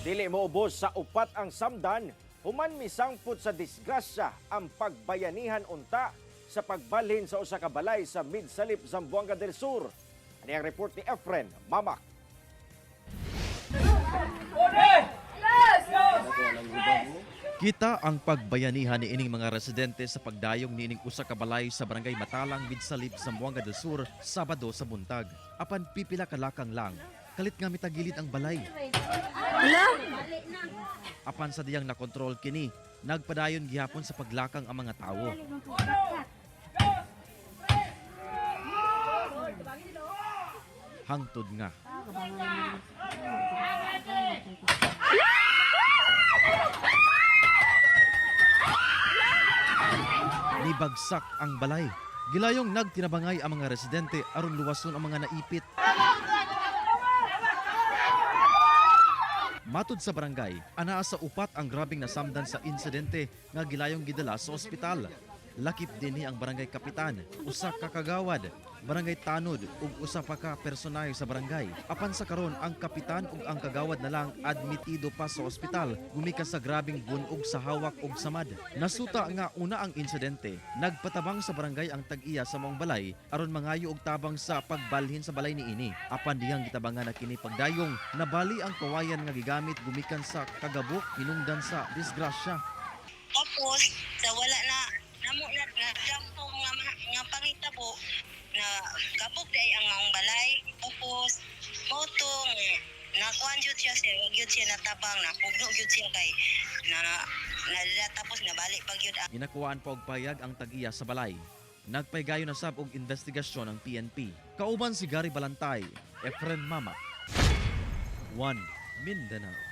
Dili moubos sa upat ang samdan, human misangpot sa disgrasya ang pagbayanihan unta sa pagbalhin sa usa ka balay sa Midsalip, Zamboanga del Sur. Ani ang report ni Efren Mamak. Kita ang pagbayanihan ni ining mga residente sa pagdayong niining usa ka balay sa barangay Matalang, Midsalip, Zamboanga del Sur, Sabado sa buntag. Apan pipila ka lakang lang, kalit nga mitagilid ang balay. Apan sa diyang nakontrol kini, nagpadayon gihapon sa paglakang ang mga tawo. Hangtod nga. Nibagsak ang balay. Gilayong nagtinabangay ang mga residente aron luwason ang mga naipit. Matud sa barangay, anaa sa upat ang grabing nasamdan sa insidente nga gilayong gidala sa ospital. Lakip dinhi ang barangay kapitan, usa ka kagawad, barangay tanod ug usa pa ka personahe sa barangay. Apan sa karon ang kapitan ug ang kagawad na lang admitido pa sa ospital gumikas sa grabing bunog sa hawak ug samad. Nasuta nga una ang insidente, nagpatabang sa barangay ang tag-iya sa maong balay aron mangayo og tabang sa pagbalhin sa balay niini. Apan dihang gitabangan na kini pagdayong nabali ang kawayan nga gigamit gumikan sa kagabok hinungdan sa disgrasya. Tapos sa wala na namo na dampo nga pangitabo na kabog day ang maong balay. Tapos motong nakuan jud siya natabang na pugno jud siya kay tapos nabalik pag yun. Ginakuhaan pa og payag ang tag-iya sa balay. Nagpaygayo na sab og investigasyon ang PNP. Kauban si Gary Balantay, Efren Mamak, 1 Mindanao.